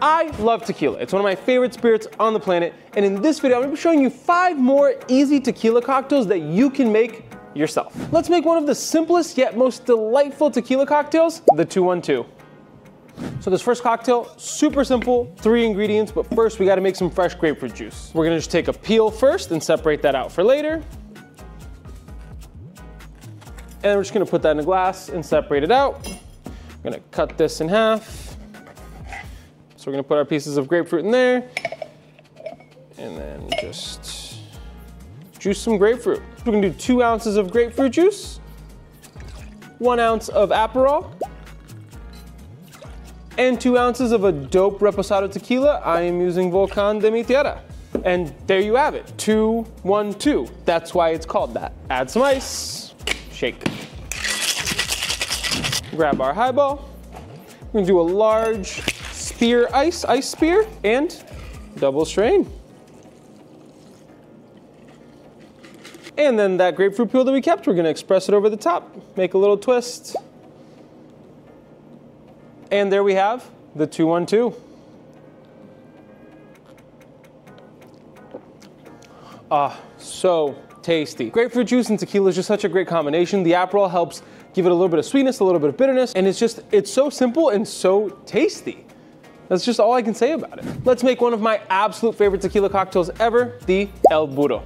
I love tequila. It's one of my favorite spirits on the planet. And in this video, I'm gonna be showing you 5 more easy tequila cocktails that you can make yourself. Let's make one of the simplest yet most delightful tequila cocktails, the 2-1-2. So this first cocktail, super simple, 3 ingredients, but first we gotta make some fresh grapefruit juice. We're gonna just take a peel first and separate that out for later. And we're just gonna put that in a glass and separate it out. I'm gonna cut this in half. So we're gonna put our pieces of grapefruit in there and then just juice some grapefruit. We're gonna do 2 ounces of grapefruit juice, 1 ounce of Aperol, and 2 ounces of a dope reposado tequila. I am using Volcan de Mi Tierra. And there you have it, 2-1-2. That's why it's called that. Add some ice, shake. Grab our highball. We're gonna do a large spear ice spear, and double strain. And then that grapefruit peel that we kept, we're gonna express it over the top, make a little twist. And there we have the 2-1-2. So tasty. Grapefruit juice and tequila is just such a great combination. The Aperol helps give it a little bit of sweetness, a little bit of bitterness, and it's so simple and so tasty. That's just all I can say about it. Let's make one of my absolute favorite tequila cocktails ever, the Elbo.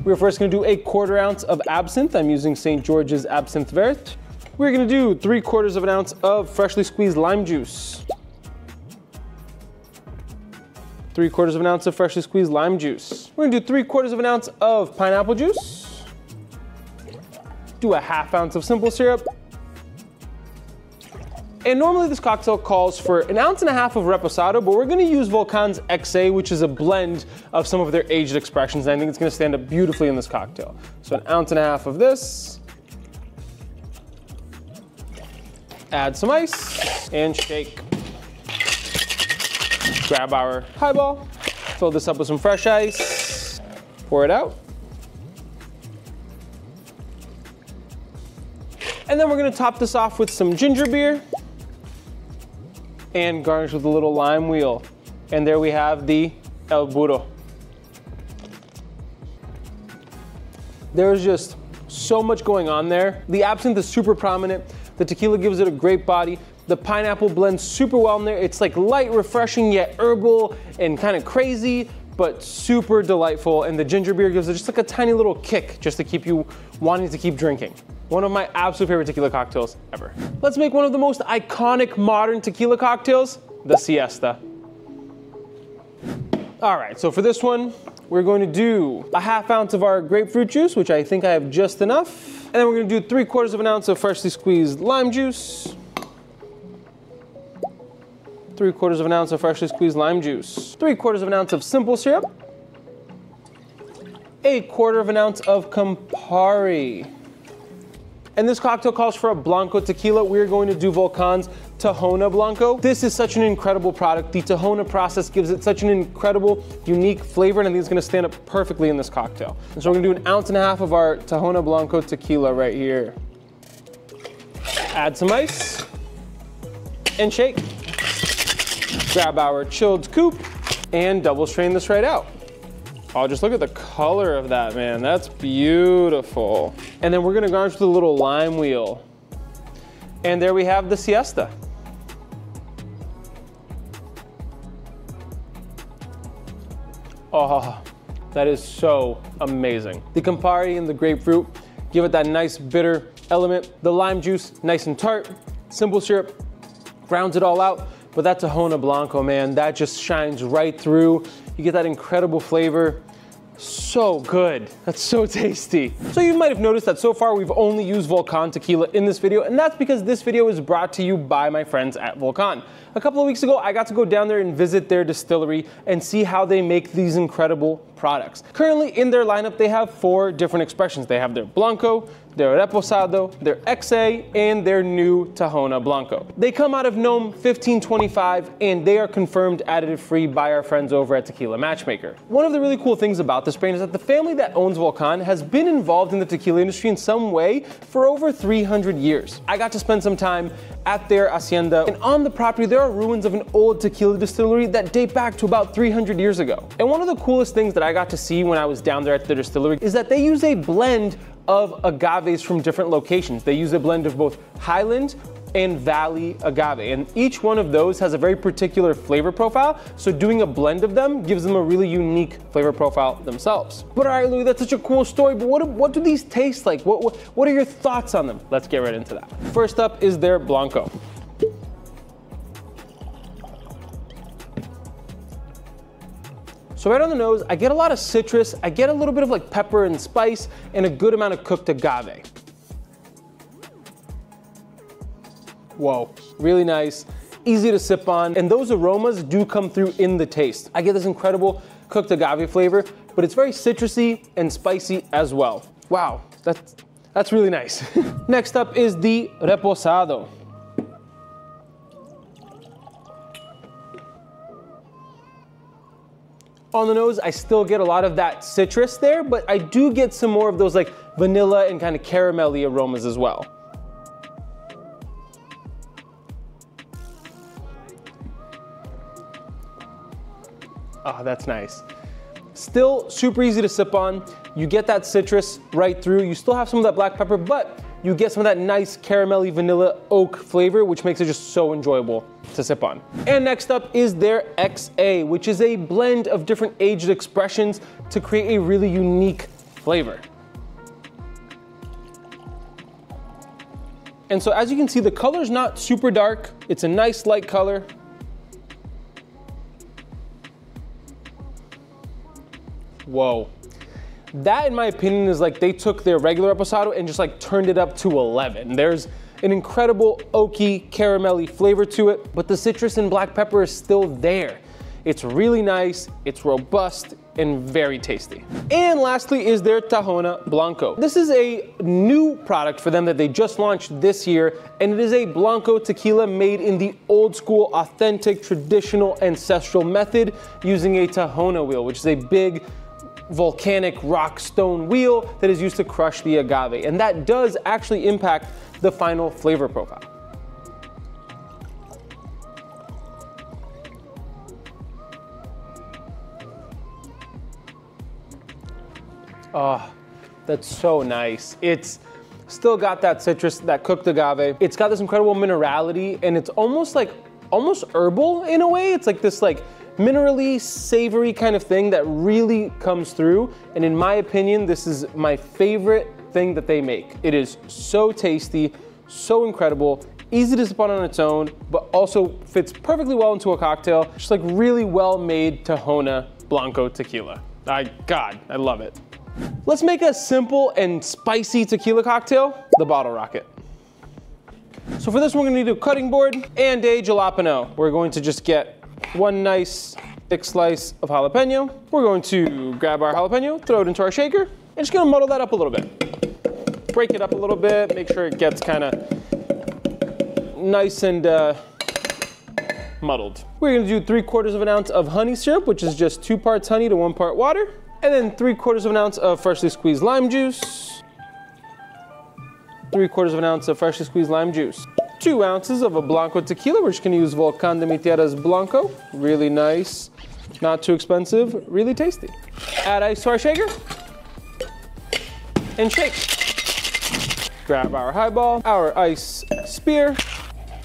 We're first gonna do a 1/4 ounce of absinthe. I'm using St. George's Absinthe Vert. We're gonna do 3/4 of an ounce of freshly squeezed lime juice. 3/4 of an ounce of freshly squeezed lime juice. We're gonna do 3/4 of an ounce of pineapple juice. Do a 1/2 ounce of simple syrup. And normally this cocktail calls for 1.5 ounces of reposado, but we're gonna use Volcan's XA, which is a blend of some of their aged expressions, and I think it's gonna stand up beautifully in this cocktail. So 1.5 ounces of this. Add some ice and shake. Grab our highball, fill this up with some fresh ice, pour it out. And then we're gonna top this off with some ginger beer and garnish with a little lime wheel. And there we have the Elbo. There's just so much going on there. The absinthe is super prominent. The tequila gives it a great body. The pineapple blends super well in there. It's like light, refreshing, yet herbal and kind of crazy, but super delightful. And the ginger beer gives it just like a tiny little kick just to keep you wanting to keep drinking. One of my absolute favorite tequila cocktails ever. Let's make one of the most iconic modern tequila cocktails, the Siesta. All right, so for this one, we're going to do a 1/2 ounce of our grapefruit juice, which I think I have just enough. And then we're gonna do 3/4 of an ounce of freshly squeezed lime juice. 3/4 of an ounce of freshly squeezed lime juice. 3/4 of an ounce of simple syrup. 1/4 of an ounce of Campari. And this cocktail calls for a Blanco tequila. We're going to do Volcan's Tahona Blanco. This is such an incredible product. The Tahona process gives it such an incredible, unique flavor, and I think it's gonna stand up perfectly in this cocktail. And so we're gonna do 1.5 ounces of our Tahona Blanco tequila right here. Add some ice and shake. Grab our chilled coupe and double strain this right out. Oh, just look at the color of that, man. That's beautiful. And then we're gonna garnish with a little lime wheel. And there we have the Siesta. Oh, that is so amazing. The Campari and the grapefruit give it that nice bitter element. The lime juice, nice and tart. Simple syrup rounds it all out. But that Tahona Blanco, man, that just shines right through. You get that incredible flavor. So good. That's so tasty. So you might have noticed that so far we've only used Volcan tequila in this video, and that's because this video is brought to you by my friends at Volcan. A couple of weeks ago, I got to go down there and visit their distillery and see how they make these incredible products. Currently in their lineup, they have 4 different expressions. They have their Blanco, their Reposado, their XA, and their new Tahona Blanco. They come out of Nome 1525, and they are confirmed additive-free by our friends over at Tequila Matchmaker. One of the really cool things about this brand is that the family that owns Volcan has been involved in the tequila industry in some way for over 300 years. I got to spend some time at their hacienda, and on the property there are ruins of an old tequila distillery that date back to about 300 years ago. And one of the coolest things that I got to see when I was down there at the distillery is that they use a blend of agaves from different locations. They use a blend of both Highland and Valley agave, and each one of those has a very particular flavor profile, so doing a blend of them gives them a really unique flavor profile themselves. But all right, Louis, that's such a cool story, but what do these taste like? What are your thoughts on them? Let's get right into that. First up is their Blanco. So right on the nose, I get a lot of citrus, I get a little bit of like pepper and spice, and a good amount of cooked agave. Whoa, really nice, easy to sip on, and those aromas do come through in the taste. I get this incredible cooked agave flavor, but it's very citrusy and spicy as well. Wow, that's really nice. Next up is the Reposado. On the nose, I still get a lot of that citrus there, but I do get some more of those like vanilla and kind of caramelly aromas as well. Oh, that's nice. Still super easy to sip on. You get that citrus right through. You still have some of that black pepper, but you get some of that nice caramelly vanilla oak flavor, which makes it just so enjoyable to sip on. And next up is their XA, which is a blend of different aged expressions to create a really unique flavor. And so as you can see, the color's not super dark. It's a nice light color. Whoa. That, in my opinion, is like they took their regular Reposado and just like turned it up to 11. There's an incredible oaky, caramelly flavor to it, but the citrus and black pepper is still there. It's really nice, it's robust, and very tasty. And lastly is their Tahona Blanco. This is a new product for them that they just launched this year, and it is a Blanco tequila made in the old school, authentic, traditional, ancestral method using a Tahona wheel, which is a big, volcanic rock stone wheel that is used to crush the agave, and that does actually impact the final flavor profile. Oh, that's so nice. It's still got that citrus, that cooked agave. It's got this incredible minerality, and it's almost herbal in a way. It's like this like minerally, savory kind of thing that really comes through. And in my opinion, this is my favorite thing that they make. It is so tasty, so incredible, easy to sip on its own, but also fits perfectly well into a cocktail. Just like really well made Tahona Blanco tequila. God, I love it. Let's make a simple and spicy tequila cocktail, the Bottle Rocket. So for this, we're gonna need a cutting board and a jalapeno. We're going to just get one nice thick slice of jalapeno. We're going to grab our jalapeno, throw it into our shaker, and just gonna muddle that up a little bit. Break it up a little bit, make sure it gets kind of nice and muddled. We're gonna do 3/4 of an ounce of honey syrup, which is just 2 parts honey to 1 part water. And then 3/4 of an ounce of freshly squeezed lime juice. 3/4 of an ounce of freshly squeezed lime juice. 2 ounces of a Blanco tequila. We're just gonna use Volcan de Mi Tierra's Blanco. Really nice, not too expensive, really tasty. Add ice to our shaker and shake. Grab our highball, our ice spear,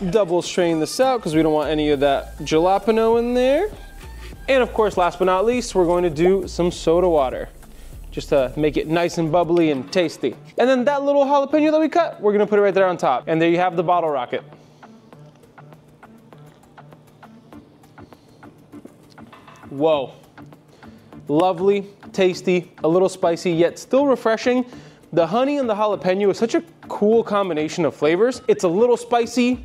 double strain this out because we don't want any of that jalapeno in there. And of course, last but not least, we're going to do some soda water just to make it nice and bubbly and tasty. And then that little jalapeno that we cut, we're gonna put it right there on top. And there you have the Bottle Rocket. Whoa. Lovely, tasty, a little spicy, yet still refreshing. The honey and the jalapeno is such a cool combination of flavors. It's a little spicy,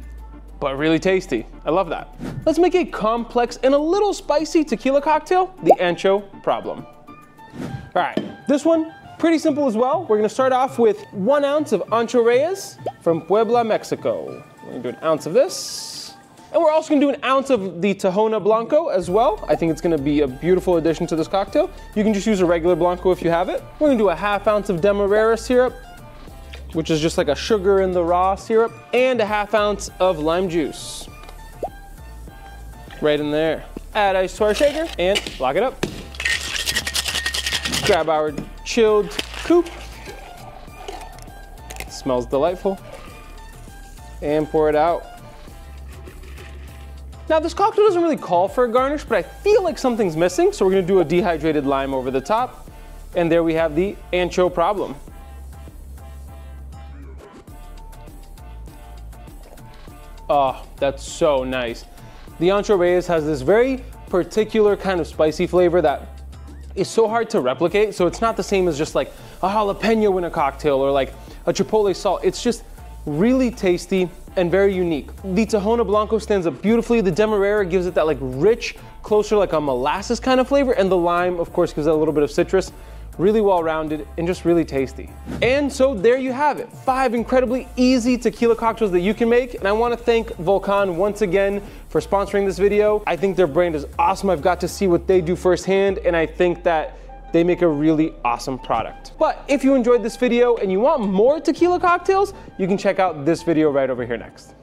but really tasty. I love that. Let's make a complex and a little spicy tequila cocktail, the Ancho Problem. All right, this one, pretty simple as well. We're gonna start off with 1 ounce of Ancho Reyes from Puebla, Mexico. We're gonna do an ounce of this. And we're also gonna do an ounce of the Tahona Blanco as well. I think it's gonna be a beautiful addition to this cocktail. You can just use a regular Blanco if you have it. We're gonna do a 1/2 ounce of Demerara syrup, which is just like a sugar in the raw syrup, and a 1/2 ounce of lime juice. right in there. Add ice to our shaker and lock it up. Grab our chilled coupe. Smells delightful. And pour it out. Now this cocktail doesn't really call for a garnish, but I feel like something's missing, so we're gonna do a dehydrated lime over the top. And there we have the Ancho Problem. Oh, that's so nice. The Ancho Reyes has this very particular kind of spicy flavor that is so hard to replicate, so it's not the same as just like a jalapeno in a cocktail or like a chipotle salt. It's just really tasty and very unique. The Tahona Blanco stands up beautifully. The Demerara gives it that like rich, closer like a molasses kind of flavor, and the lime, of course, gives it a little bit of citrus. Really well-rounded and just really tasty. And so there you have it, 5 incredibly easy tequila cocktails that you can make. And I want to thank Volcan once again for sponsoring this video. I think their brand is awesome. I've got to see what they do firsthand, and I think that they make a really awesome product. But if you enjoyed this video and you want more tequila cocktails, you can check out this video right over here next.